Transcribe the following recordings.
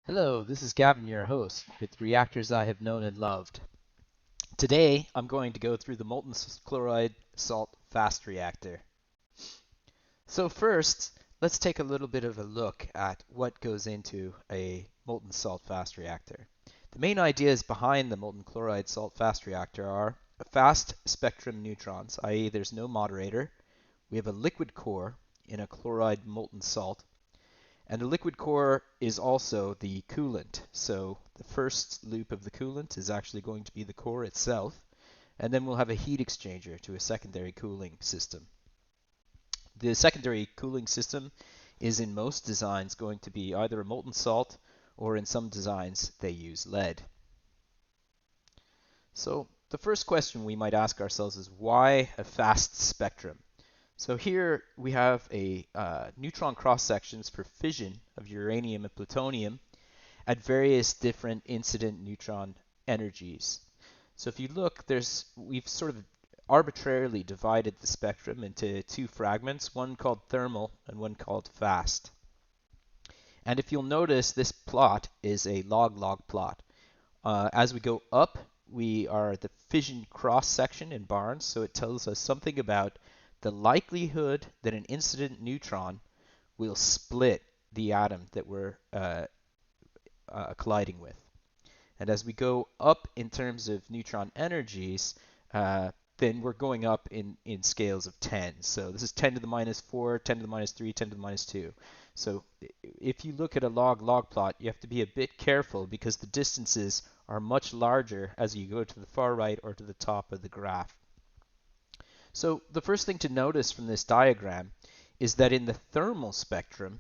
Hello, this is Gavin, your host, with Reactors I have known and loved. Today, I'm going to go through the molten chloride salt fast reactor. So first, let's take a little bit of a look at what goes into a molten salt fast reactor. The main ideas behind the molten chloride salt fast reactor are fast spectrum neutrons, i.e. there's no moderator. We have a liquid core in a chloride molten salt. And the liquid core is also the coolant. So the first loop of the coolant is actually going to be the core itself. And then we'll have a heat exchanger to a secondary cooling system. The secondary cooling system is in most designs going to be either a molten salt or in some designs they use lead. So the first question we might ask ourselves is why a fast spectrum? So here we have a neutron cross sections for fission of uranium and plutonium at various different incident neutron energies. So if you look, we've sort of arbitrarily divided the spectrum into two fragments, one called thermal and one called fast. And if you'll notice, this plot is a log-log plot. As we go up, we are at the fission cross section in Barnes, so it tells us something about the likelihood that an incident neutron will split the atom that we're colliding with. And as we go up in terms of neutron energies, then we're going up in scales of 10. So this is 10 to the minus 4, 10 to the minus 3, 10 to the minus 2. So if you look at a log-log plot, you have to be a bit careful because the distances are much larger as you go to the far right or to the top of the graph. So the first thing to notice from this diagram is that in the thermal spectrum,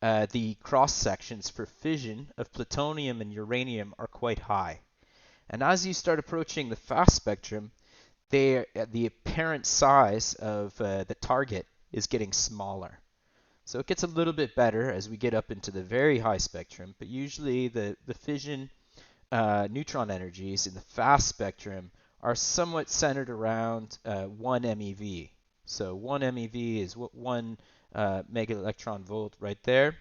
the cross sections for fission of plutonium and uranium are quite high. And as you start approaching the fast spectrum, the apparent size of the target is getting smaller. So it gets a little bit better as we get up into the very high spectrum, but usually the fission neutron energies in the fast spectrum are somewhat centered around 1 MeV. So 1 MeV is 1 mega electron volt right there.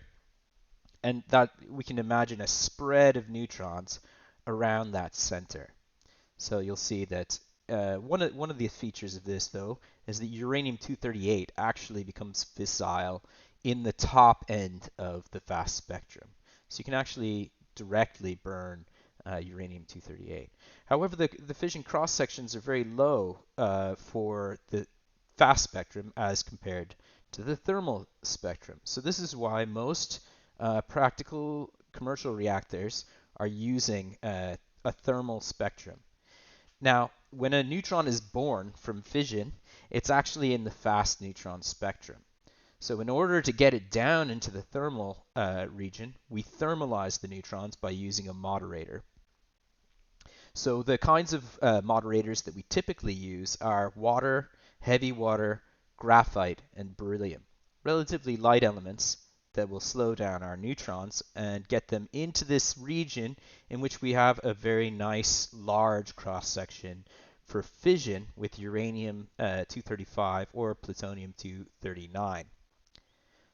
And that we can imagine a spread of neutrons around that center. So you'll see that one of the features of this, though, is that uranium-238 actually becomes fissile in the top end of the fast spectrum. So you can actually directly burn uranium-238. However, the fission cross sections are very low for the fast spectrum as compared to the thermal spectrum. So this is why most practical commercial reactors are using a thermal spectrum. Now, when a neutron is born from fission, it's actually in the fast neutron spectrum. So in order to get it down into the thermal region, we thermalize the neutrons by using a moderator. So the kinds of moderators that we typically use are water, heavy water, graphite, and beryllium. Relatively light elements that will slow down our neutrons and get them into this region in which we have a very nice large cross-section for fission with uranium-235 or plutonium-239.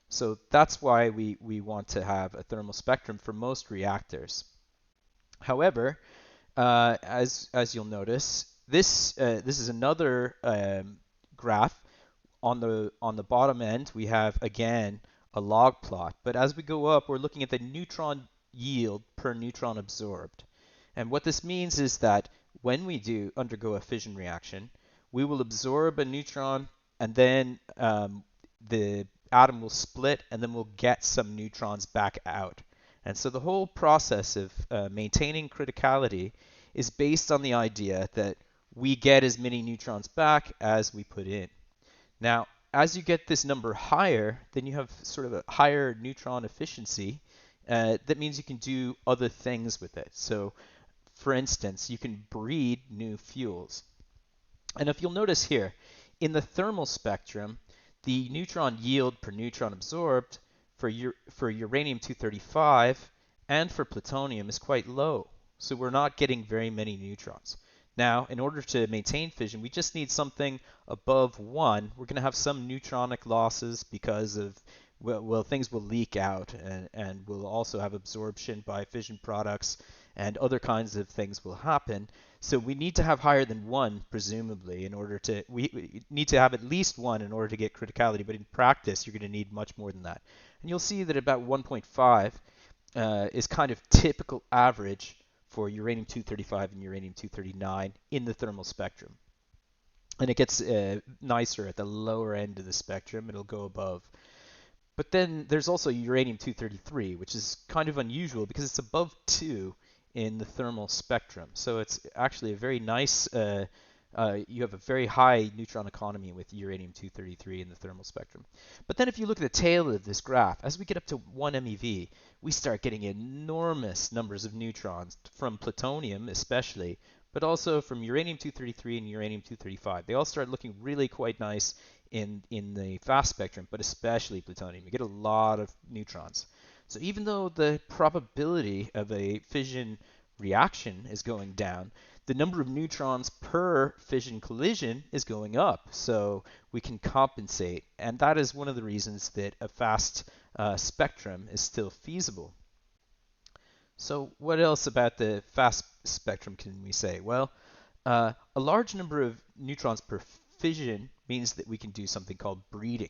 So that's why we want to have a thermal spectrum for most reactors. However, as you'll notice, this is another graph. On the bottom end, we have again a log plot. But as we go up, we're looking at the neutron yield per neutron absorbed. And what this means is that when we do undergo a fission reaction, we will absorb a neutron, and then the atom will split, and then we'll get some neutrons back out. And so the whole process of maintaining criticality is based on the idea that we get as many neutrons back as we put in. Now, as you get this number higher, then you have sort of a higher neutron efficiency. That means you can do other things with it. So, for instance, you can breed new fuels. And if you'll notice here, in the thermal spectrum, the neutron yield per neutron absorbed for uranium-235 and for plutonium is quite low. So we're not getting very many neutrons. Now, in order to maintain fission, we just need something above 1. We're going to have some neutronic losses because of things will leak out, and we'll also have absorption by fission products, and other kinds of things will happen. So we need to have higher than 1, presumably, in order to, we need to have at least 1 in order to get criticality, but in practice, you're going to need much more than that. And you'll see that about 1.5 is kind of typical average for uranium-235 and uranium-239 in the thermal spectrum. And it gets nicer at the lower end of the spectrum. It'll go above. But then there's also uranium-233, which is kind of unusual because it's above 2 in the thermal spectrum. So it's actually a very nice, you have a very high neutron economy with uranium-233 in the thermal spectrum. But then if you look at the tail of this graph, as we get up to 1 MeV, we start getting enormous numbers of neutrons from plutonium especially, but also from uranium-233 and uranium-235. They all start looking really quite nice in the fast spectrum, but especially plutonium. You get a lot of neutrons. So even though the probability of a fission reaction is going down, the number of neutrons per fission collision is going up. So we can compensate. And that is one of the reasons that a fast spectrum is still feasible. So what else about the fast spectrum can we say? Well, a large number of neutrons per fission means that we can do something called breeding.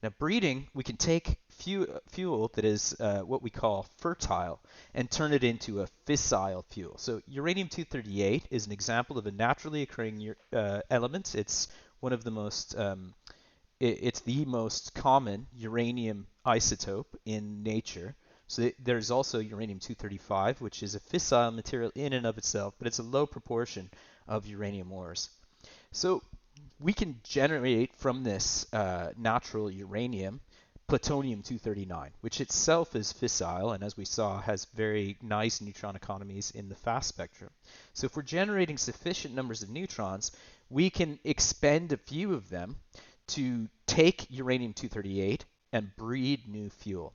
Now, breeding, we can take fuel that is what we call fertile and turn it into a fissile fuel. So uranium-238 is an example of a naturally occurring element. It's one of the most, it's the most common uranium isotope in nature. So there's also uranium-235, which is a fissile material in and of itself, but it's a low proportion of uranium ores. So we can generate from this natural uranium plutonium-239, which itself is fissile and, as we saw, has very nice neutron economies in the fast spectrum. So if we're generating sufficient numbers of neutrons, we can expend a few of them to take uranium-238 and breed new fuel.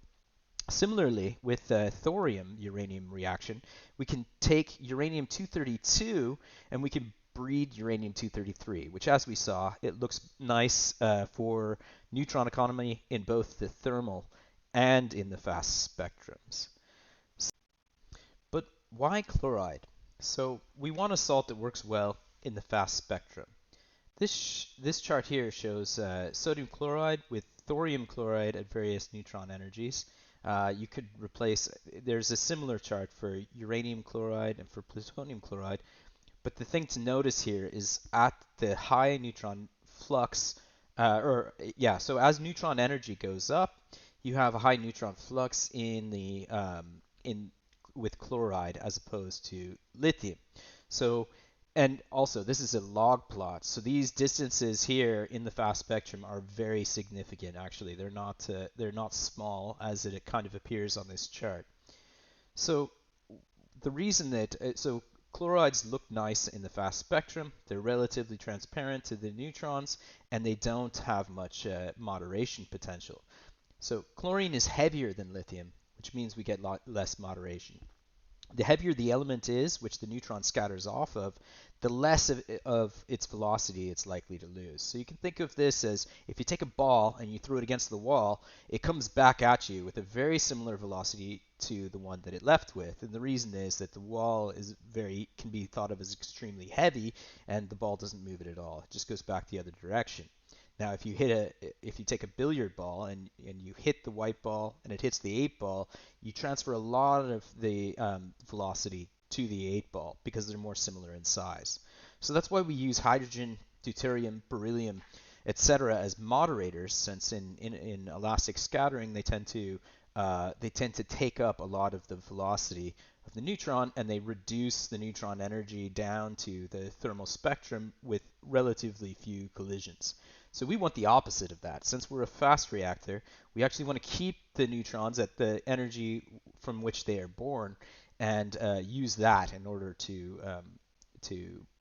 Similarly, with the thorium-uranium reaction, we can take uranium-232 and we can breed uranium-233, which, as we saw, it looks nice for neutron economy in both the thermal and in the fast spectrums. But why chloride? So we want a salt that works well in the fast spectrum. This chart here shows sodium chloride with thorium chloride at various neutron energies. You could replace, there's a similar chart for uranium chloride and for plutonium chloride, but the thing to notice here is at the high neutron flux, so as neutron energy goes up, you have a high neutron flux in the with chloride as opposed to lithium. So, and also this is a log plot, so these distances here in the fast spectrum are very significant. Actually, they're not small as it kind of appears on this chart. So the reason that chlorides look nice in the fast spectrum. They're relatively transparent to the neutrons, and they don't have much moderation potential. So chlorine is heavier than lithium, which means we get less moderation. The heavier the element is, which the neutron scatters off of, the less of its velocity it's likely to lose. So you can think of this as if you take a ball and you throw it against the wall, it comes back at you with a very similar velocity to the one that it left with. And the reason is that the wall can be thought of as extremely heavy, and the ball doesn't move it at all. It just goes back the other direction. Now, if you take a billiard ball and you hit the white ball and it hits the 8 ball, you transfer a lot of the velocity to the 8 ball because they're more similar in size. So that's why we use hydrogen, deuterium, beryllium, etc. as moderators, since in elastic scattering they tend to take up a lot of the velocity of the neutron, and they reduce the neutron energy down to the thermal spectrum with relatively few collisions. So we want the opposite of that. Since we're a fast reactor, we actually want to keep the neutrons at the energy from which they are born and use that in order to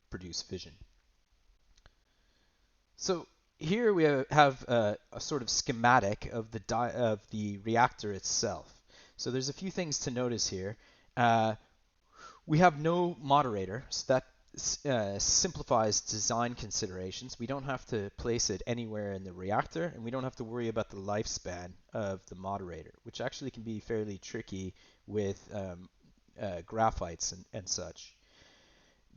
produce fission. So here we have a sort of schematic of the reactor itself. So there's a few things to notice here. We have no moderator, so that simplifies design considerations. We don't have to place it anywhere in the reactor, and we don't have to worry about the lifespan of the moderator, which actually can be fairly tricky with graphites and such.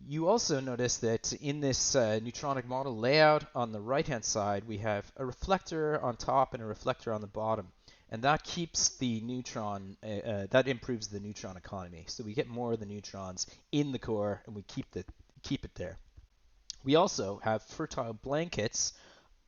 You also notice that in this neutronic model layout on the right-hand side, we have a reflector on top and a reflector on the bottom. And that keeps the neutron, that improves the neutron economy. So we get more of the neutrons in the core and we keep it there. We also have fertile blankets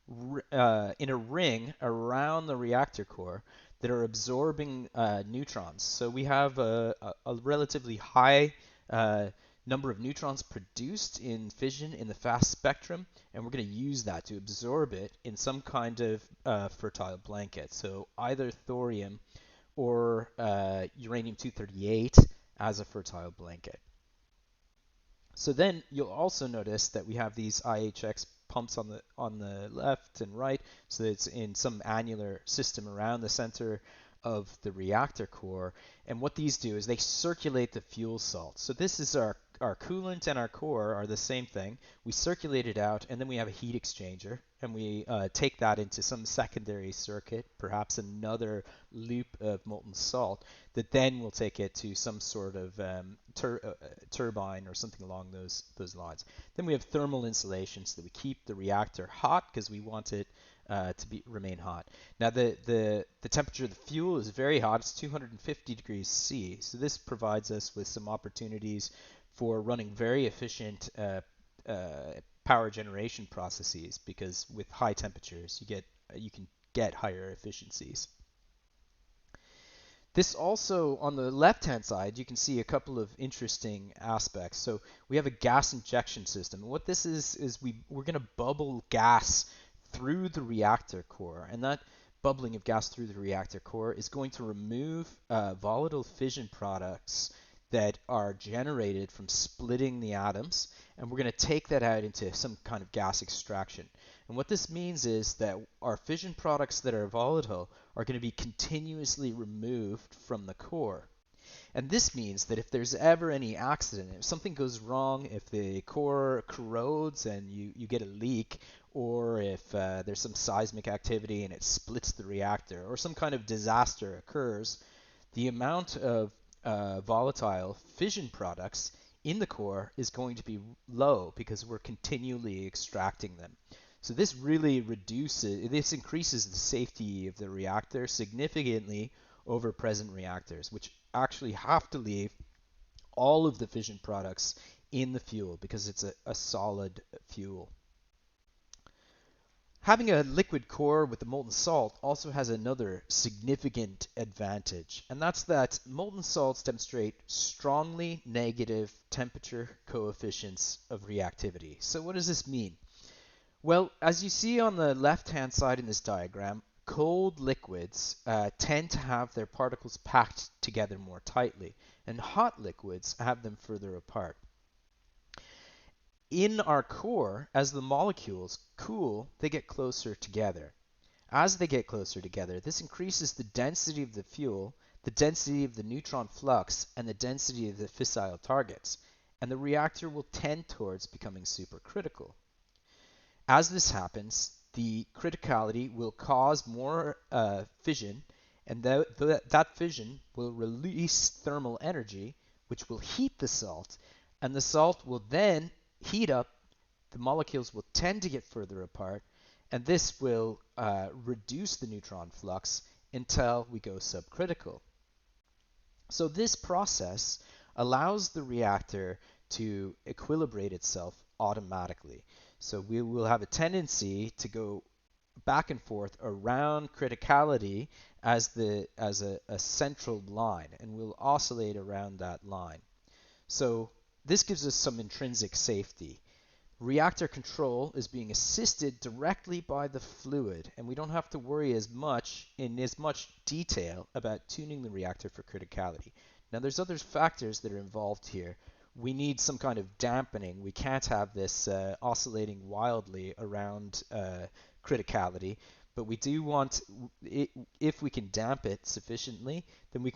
in a ring around the reactor core that are absorbing neutrons. So we have a relatively high uh, number of neutrons produced in fission in the fast spectrum, and we're going to use that to absorb it in some kind of fertile blanket. So either thorium or uranium-238 as a fertile blanket. So then you'll also notice that we have these IHX pumps on the left and right, so that it's in some annular system around the center of the reactor core. And what these do is they circulate the fuel salt. So this is our coolant and our core are the same thing. We circulate it out, and then we have a heat exchanger, and we take that into some secondary circuit, perhaps another loop of molten salt, that then will take it to some sort of turbine or something along those lines. Then we have thermal insulation so that we keep the reactor hot because we want it to remain hot. Now the temperature of the fuel is very hot. It's 250 degrees C. So this provides us with some opportunities for running very efficient power generation processes, because with high temperatures you can get higher efficiencies. This also, on the left-hand side, you can see a couple of interesting aspects. So we have a gas injection system. And what this is we're going to bubble gas through the reactor core. And that bubbling of gas through the reactor core is going to remove volatile fission products that are generated from splitting the atoms. And we're going to take that out into some kind of gas extraction. And what this means is that our fission products that are volatile are going to be continuously removed from the core. And this means that if there's ever any accident, if something goes wrong, if the core corrodes and you get a leak, or if there's some seismic activity and it splits the reactor, or some kind of disaster occurs, the amount of volatile fission products in the core is going to be low because we're continually extracting them. So this increases the safety of the reactor significantly over present reactors, which actually have to leave all of the fission products in the fuel because it's a solid fuel. Having a liquid core with the molten salt also has another significant advantage, and that's that molten salts demonstrate strongly negative temperature coefficients of reactivity. So what does this mean? Well, as you see on the left-hand side in this diagram, cold liquids tend to have their particles packed together more tightly, and hot liquids have them further apart. In our core, as the molecules cool, they get closer together. As they get closer together, this increases the density of the fuel, the density of the neutron flux, and the density of the fissile targets, and the reactor will tend towards becoming supercritical. As this happens, the criticality will cause more fission, and that fission will release thermal energy, which will heat the salt, and the salt will then heat up, the molecules will tend to get further apart, and this will reduce the neutron flux until we go subcritical. So this process allows the reactor to equilibrate itself automatically. So we will have a tendency to go back and forth around criticality as a central line, and we'll oscillate around that line. So this gives us some intrinsic safety. Reactor control is being assisted directly by the fluid, and we don't have to worry as much detail about tuning the reactor for criticality. Now there's other factors that are involved here. We need some kind of dampening. We can't have this oscillating wildly around criticality, but we do want, if we can damp it sufficiently, then we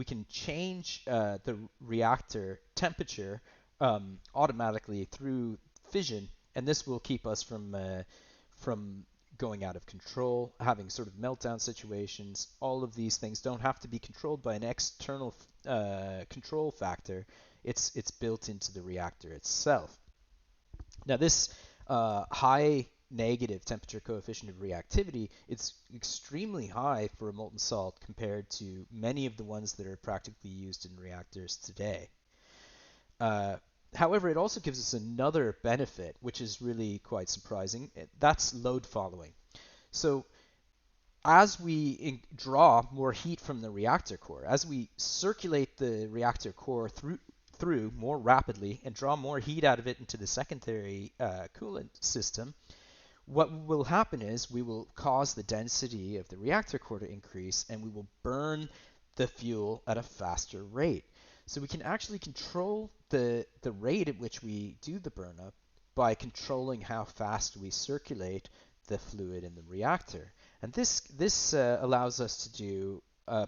can change the reactor temperature automatically through fission, and this will keep us from going out of control, having sort of meltdown situations. All of these things don't have to be controlled by an external control factor. It's built into the reactor itself. Now this high negative temperature coefficient of reactivity, it's extremely high for a molten salt compared to many of the ones that are practically used in reactors today. Uh, However, it also gives us another benefit, which is really quite surprising. That's load following. So as we draw more heat from the reactor core, as we circulate the reactor core through more rapidly and draw more heat out of it into the secondary coolant system, what will happen is we will cause the density of the reactor core to increase, and we will burn the fuel at a faster rate. So we can actually control the rate at which we do the burn up by controlling how fast we circulate the fluid in the reactor. And this allows us to do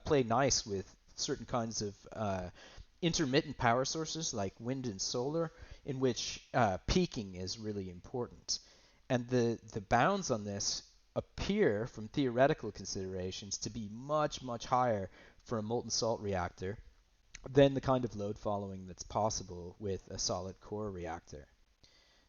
play nice with certain kinds of intermittent power sources like wind and solar, in which peaking is really important. And the bounds on this appear, from theoretical considerations, to be much, much higher for a molten salt reactor than the kind of load following that's possible with a solid core reactor.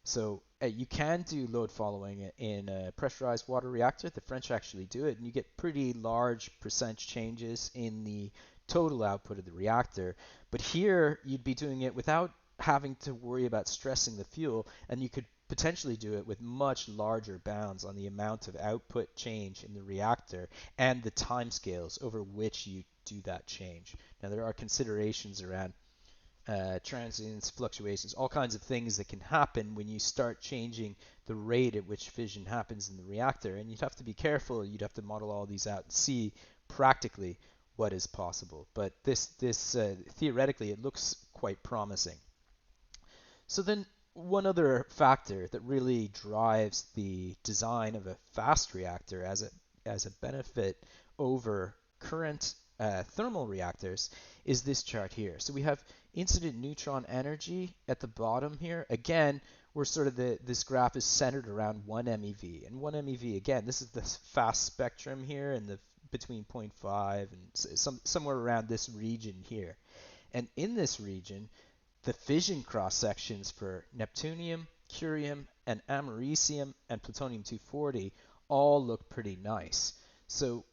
So you can do load following in a pressurized water reactor. The French actually do it, and you get pretty large percentage changes in the total output of the reactor. But here you'd be doing it without having to worry about stressing the fuel, and you could potentially do it with much larger bounds on the amount of output change in the reactor and the timescales over which you do that change. Now there are considerations around transients, fluctuations, all kinds of things that can happen when you start changing the rate at which fission happens in the reactor. And you'd have to be careful. You'd have to model all these out and see practically what is possible. But this theoretically, it looks quite promising. So then one other factor that really drives the design of a fast reactor as a benefit over current thermal reactors is this chart here. So we have incident neutron energy at the bottom here. Again, we're sort of this graph is centered around 1 MeV. And 1 MeV, again, this is the fast spectrum here, and the between 0.5 and somewhere around this region here. And in this region, the fission cross sections for neptunium, curium, and americium and plutonium-240 all look pretty nice. So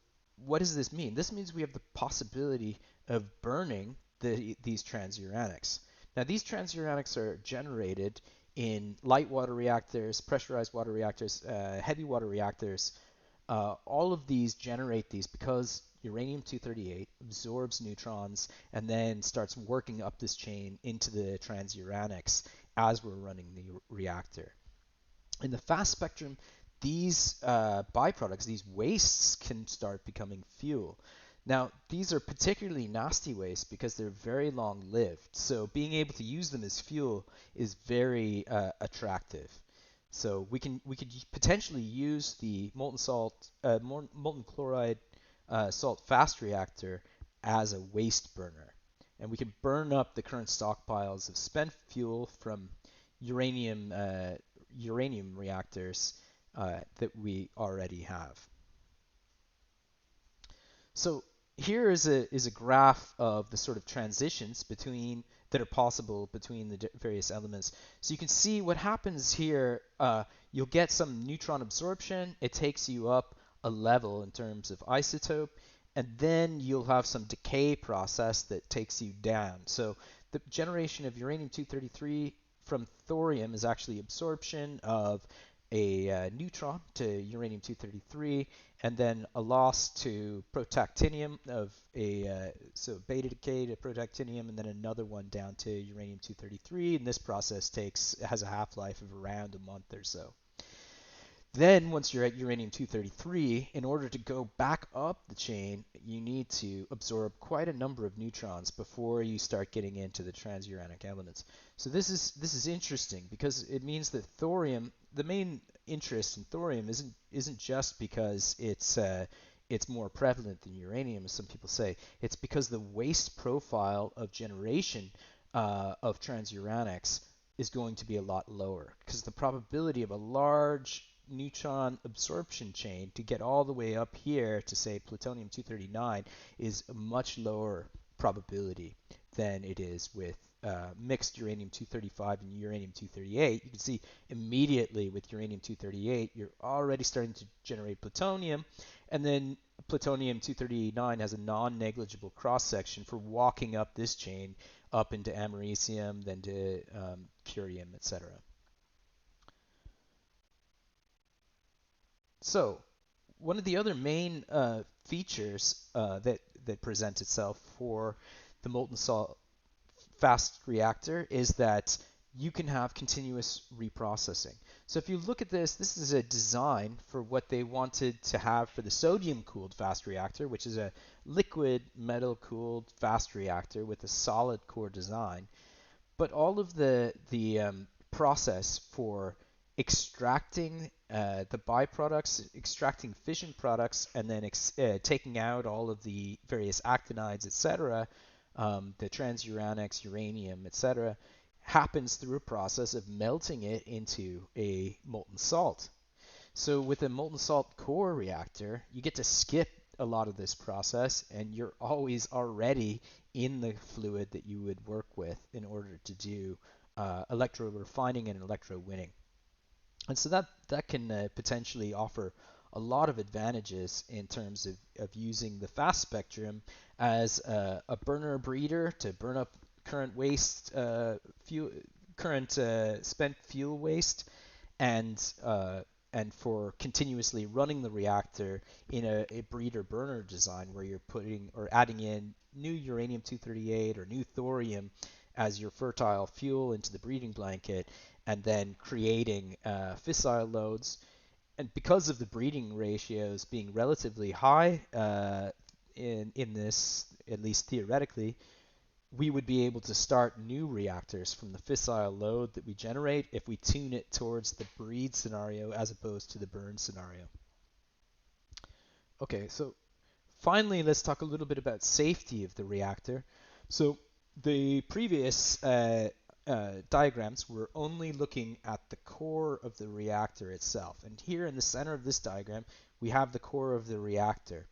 what does this mean? This means we have the possibility of burning these transuranics. Now these transuranics are generated in light water reactors, pressurized water reactors, heavy water reactors. All of these generate these because uranium-238 absorbs neutrons and then starts working up this chain into the transuranics as we're running the reactor. In the fast spectrum, these byproducts, these wastes, can start becoming fuel. Now, these are particularly nasty wastes because they're very long-lived, so being able to use them as fuel is very attractive. So we could potentially use the molten chloride salt fast reactor as a waste burner, and we can burn up the current stockpiles of spent fuel from uranium uranium reactors that we already have. So here is a graph of the sort of transitions that are possible between the various elements. So you can see what happens here. You'll get some neutron absorption. It takes you up a level in terms of isotope, and then you'll have some decay process that takes you down. So the generation of uranium-233 from thorium is actually absorption of a neutron to uranium-233, and then a loss to protactinium of so beta decay to protactinium, and then another one down to uranium-233. And this process has a half-life of around a month or so. Then once you're at uranium-233, in order to go back up the chain, you need to absorb quite a number of neutrons before you start getting into the transuranic elements. So this is interesting because it means that thorium, the main interest in thorium isn't just because it's more prevalent than uranium, as some people say. It's because the waste profile of generation of transuranics is going to be a lot lower because the probability of a large neutron absorption chain to get all the way up here to say plutonium-239 is a much lower probability than it is with mixed uranium-235 and uranium-238. You can see immediately with uranium-238 you're already starting to generate plutonium, and then plutonium-239 has a non-negligible cross-section for walking up this chain up into americium, then to curium, etc. So one of the other main features that presents itself for the molten salt fast reactor is that you can have continuous reprocessing. So if you look at this, this is a design for what they wanted to have for the sodium-cooled fast reactor, which is a liquid metal-cooled fast reactor with a solid core design. But all of the process for extracting the byproducts, extracting fission products, and then taking out all of the various actinides, etc., the transuranics, uranium, etc., happens through a process of melting it into a molten salt. So with a molten salt core reactor, you get to skip a lot of this process, and you're always already in the fluid that you would work with in order to do electro refining and electro winning. And so that can potentially offer a lot of advantages in terms of using the fast spectrum as a burner breeder to burn up current waste, fuel, current spent fuel waste, and for continuously running the reactor in a breeder burner design where you're putting or adding in new uranium-238 or new thorium as your fertile fuel into the breeding blanket, and then creating fissile loads. And because of the breeding ratios being relatively high in this, at least theoretically, we would be able to start new reactors from the fissile load that we generate if we tune it towards the breed scenario as opposed to the burn scenario. Okay, so finally, let's talk a little bit about safety of the reactor. So the previous diagrams were only looking at the core of the reactor itself. And here in the center of this diagram, we have the core of the reactor.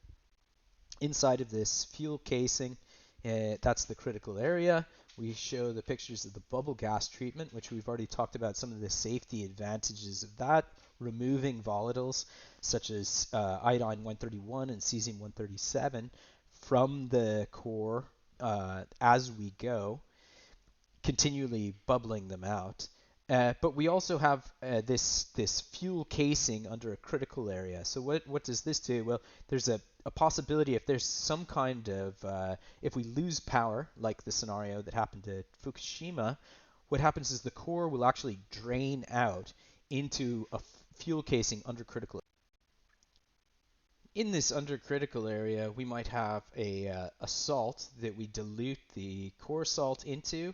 Inside of this fuel casing, that's the critical area. We show the pictures of the bubble gas treatment, which we've already talked about some of the safety advantages of that, removing volatiles such as iodine-131 and cesium-137 from the core as we go, continually bubbling them out. But we also have this fuel casing under a critical area. So what does this do? Well, there's a possibility if there's some kind of if we lose power, like the scenario that happened at Fukushima, what happens is the core will actually drain out into a fuel casing under critical. In this under critical area, we might have a salt that we dilute the core salt into.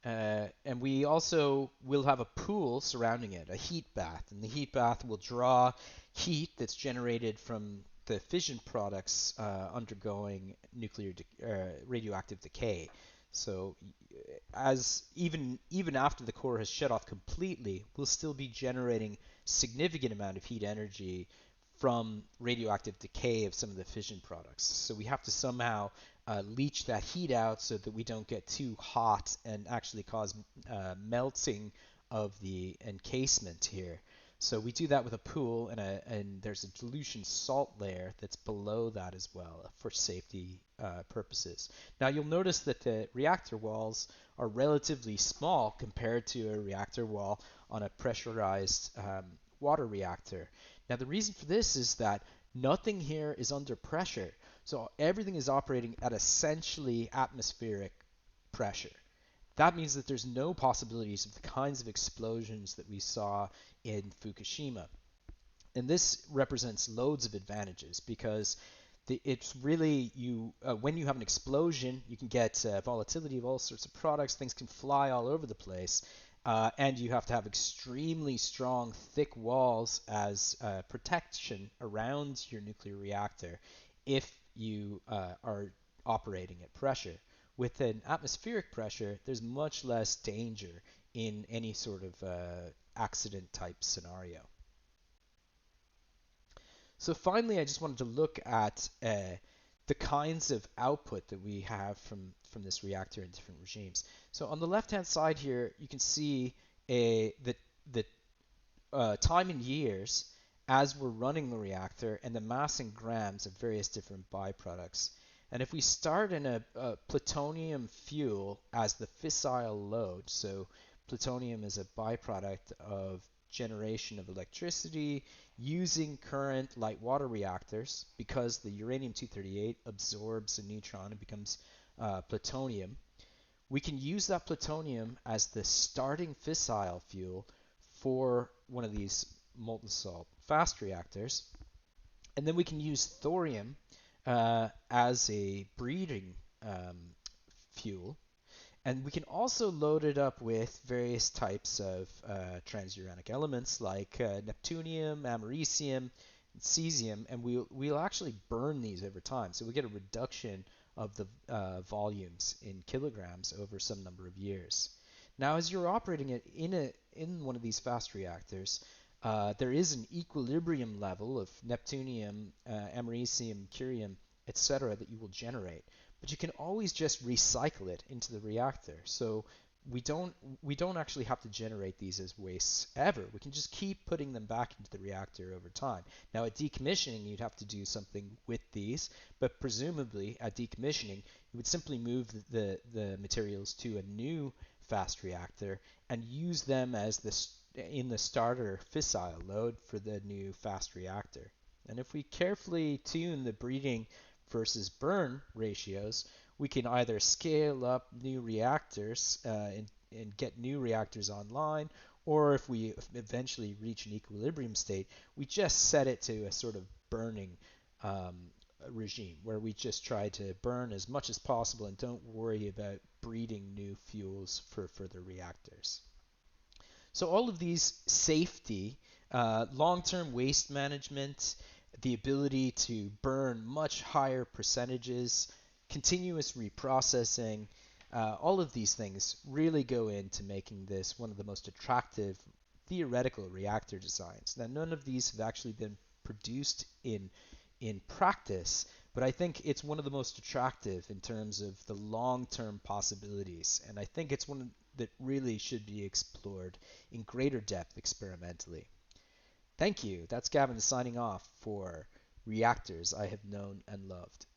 And we also will have a pool surrounding it, a heat bath. And the heat bath will draw heat that's generated from the fission products undergoing radioactive decay. So as even after the core has shut off completely, we'll still be generating significant amount of heat energy from radioactive decay of some of the fission products. So we have to somehow leach that heat out so that we don't get too hot and actually cause melting of the encasement here. So we do that with a pool, and there's a dilution salt layer that's below that as well for safety purposes. Now you'll notice that the reactor walls are relatively small compared to a reactor wall on a pressurized water reactor. Now the reason for this is that nothing here is under pressure. So everything is operating at essentially atmospheric pressure. That means that there's no possibilities of the kinds of explosions that we saw in Fukushima. And this represents loads of advantages because it's really when you have an explosion, you can get volatility of all sorts of products. Things can fly all over the place. And you have to have extremely strong, thick walls as protection around your nuclear reactor if you are operating at pressure. With an atmospheric pressure, there's much less danger in any sort of accident type scenario. So finally, I just wanted to look at the kinds of output that we have from this reactor in different regimes. So on the left-hand side here, you can see the time in years as we're running the reactor and the mass in grams of various different byproducts. And if we start in a plutonium fuel as the fissile load, so plutonium is a byproduct of generation of electricity using current light water reactors because the uranium-238 absorbs a neutron and becomes plutonium. We can use that plutonium as the starting fissile fuel for one of these molten salt fast reactors. And then we can use thorium as a breeding fuel. And we can also load it up with various types of transuranic elements like neptunium, americium, and cesium, and we'll actually burn these over time. So we get a reduction of the volumes in kilograms over some number of years. Now, as you're operating it in one of these fast reactors, there is an equilibrium level of neptunium, americium, curium, etc. that you will generate. But you can always just recycle it into the reactor. So we don't actually have to generate these as wastes ever. We can just keep putting them back into the reactor over time. Now at decommissioning, you'd have to do something with these, but presumably at decommissioning, you would simply move the materials to a new fast reactor and use them as in the starter fissile load for the new fast reactor. And if we carefully tune the breeding versus burn ratios, we can either scale up new reactors and get new reactors online, or if we eventually reach an equilibrium state, we just set it to a sort of burning regime where we just try to burn as much as possible and don't worry about breeding new fuels for further reactors. So all of these safety, long-term waste management, the ability to burn much higher percentages, continuous reprocessing, all of these things really go into making this one of the most attractive theoretical reactor designs. Now, none of these have actually been produced in practice, but I think it's one of the most attractive in terms of the long-term possibilities, and I think it's one that really should be explored in greater depth experimentally. Thank you. That's Gavin signing off for Reactors I Have Known and Loved.